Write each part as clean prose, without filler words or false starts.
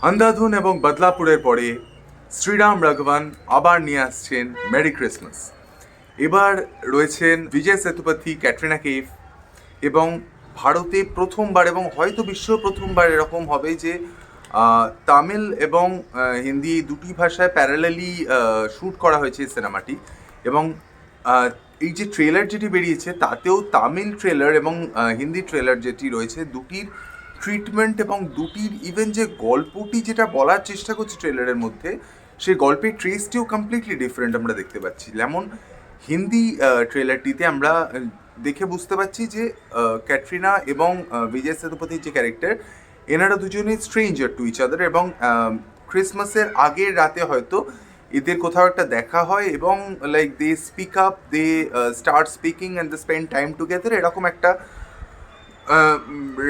আন্ধাধুন এবং বদলাপুরের পরে শ্রীরাম রাঘবান আবার নিয়ে আসছেন মেরি ক্রিসমাস। এবার রয়েছেন বিজয় সেতুপতি, ক্যাটরিনা কাইফ এবং ভারতে প্রথমবার এবং হয়তো বিশ্ব প্রথমবার এরকম হবে যে তামিল এবং হিন্দি দুটি ভাষায় প্যারালালি শ্যুট করা হয়েছে এই সিনেমাটি। এবং এই যে ট্রেলার যেটি বেরিয়েছে তাতেও তামিল ট্রেলার এবং হিন্দি ট্রেলার যেটি রয়েছে দুটির ট্রিটমেন্ট এবং দুটির ইভেন যে গল্পটি যেটা বলার চেষ্টা করছে ট্রেলারের মধ্যে, সেই গল্পের ট্রেসটিও কমপ্লিটলি ডিফারেন্ট আমরা দেখতে পাচ্ছি। যেমন হিন্দি ট্রেলারটিতে আমরা দেখে বুঝতে পারছি যে ক্যাটরিনা এবং বিজয় সেতুপতির যে ক্যারেক্টার, এনারা দুজনেই স্ট্রেঞ্জার টু ইচ আদার এবং ক্রিসমাসের আগের রাতে হয়তো এদের কোথাও একটা দেখা হয় এবং like they speak up, they start speaking and they spend time together, এরকম একটা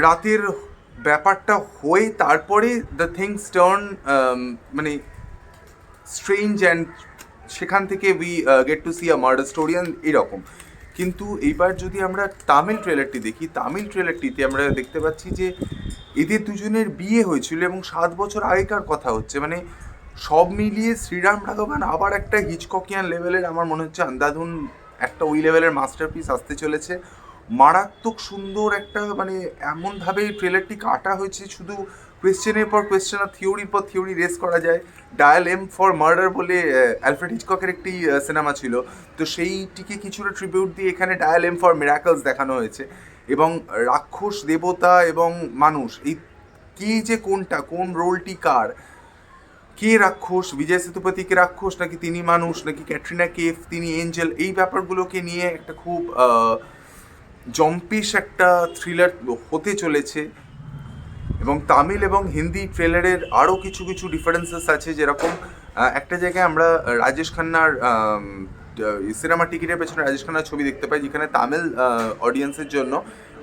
রাতের ব্যাপারটা হয়ে তারপরে দ্য থিংস টার্ন মানে স্ট্রেঞ্জ অ্যান্ড সেখান থেকে we get to see a murder story and এরকম। কিন্তু এইবার যদি আমরা তামিল ট্রেলারটি দেখি, তামিল ট্রেলারটিতে আমরা দেখতে পাচ্ছি যে এদের দুজনের বিয়ে হয়েছিল এবং 7 বছর আগেকার কথা হচ্ছে। মানে সব মিলিয়ে শ্রীরাম রাঘবান আবার একটা হিচককিয়ান লেভেলের, আমার মনে হচ্ছে আন্ধাধুন একটা ওই লেভেলের মাস্টারপিস আসতে চলেছে। মারাত্মক সুন্দর একটা, মানে এমনভাবে ট্রেলারটি কাটা হয়েছে, শুধু কোয়েশ্চেনের পর কোয়েশ্চেন আর থিওরির পর থিওরি রেস করা যায়। ডায়াল এম ফর মার্ডার বলে অ্যালফ্রেড হিচককের একটি সিনেমা ছিল, তো সেইটিকে কিছুটা ট্রিবিউট দিয়ে এখানে ডায়াল এম ফর মিরাকলস দেখানো হয়েছে। এবং রাক্ষস, দেবতা এবং মানুষ, এই কে যে কোনটা, কোন রোলটি কার, কে রাক্ষস, বিজয় সেতুপতি কে রাক্ষস নাকি তিনি মানুষ, নাকি ক্যাটরিনা কেফ তিনি এঞ্জেল, এই ব্যাপারগুলোকে নিয়ে একটা খুব জম্পিশ একটা থ্রিলার হতে চলেছে। এবং তামিল এবং হিন্দি ট্রেলারের আরও কিছু কিছু ডিফারেন্সেস আছে, যেরকম একটা জায়গায় আমরা রাজেশ খান্নার সিনেমা টিকিটের পেছনে রাজেশ খান্নার ছবি দেখতে পাই, যেখানে তামিল অডিয়েন্সের জন্য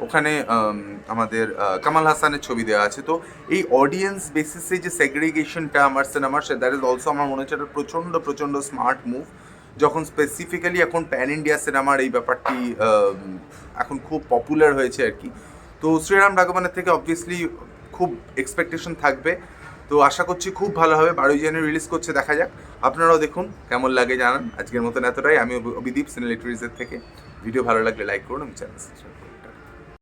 ওখানে আমাদের কামাল হাসানের ছবি দেওয়া আছে। তো এই অডিয়েন্স বেসিসে যে সেগ্রিগেশনটা আমার সিনেমার, দ্যাট ইজ অলসো আমার মনে হচ্ছে একটা প্রচণ্ড প্রচণ্ড স্মার্ট মুভ, যখন স্পেসিফিক্যালি এখন প্যান ইন্ডিয়া সিনেমার এই ব্যাপারটি এখন খুব পপুলার হয়েছে আর কি। তো শ্রীরাম রাঘবানের থেকে অবভিয়াসলি খুব এক্সপেকটেশন থাকবে। তো আশা করছি খুব ভালো হবে। 12 জানুয়ারি রিলিজ করছে, দেখা যাক। আপনারাও দেখুন, কেমন লাগে জানান। আজকের মতন এতটাই। আমি অভিদীপ, সিনে লিটারিজের থেকে। ভিডিও ভালো লাগলে লাইক করুন এবং চ্যানেল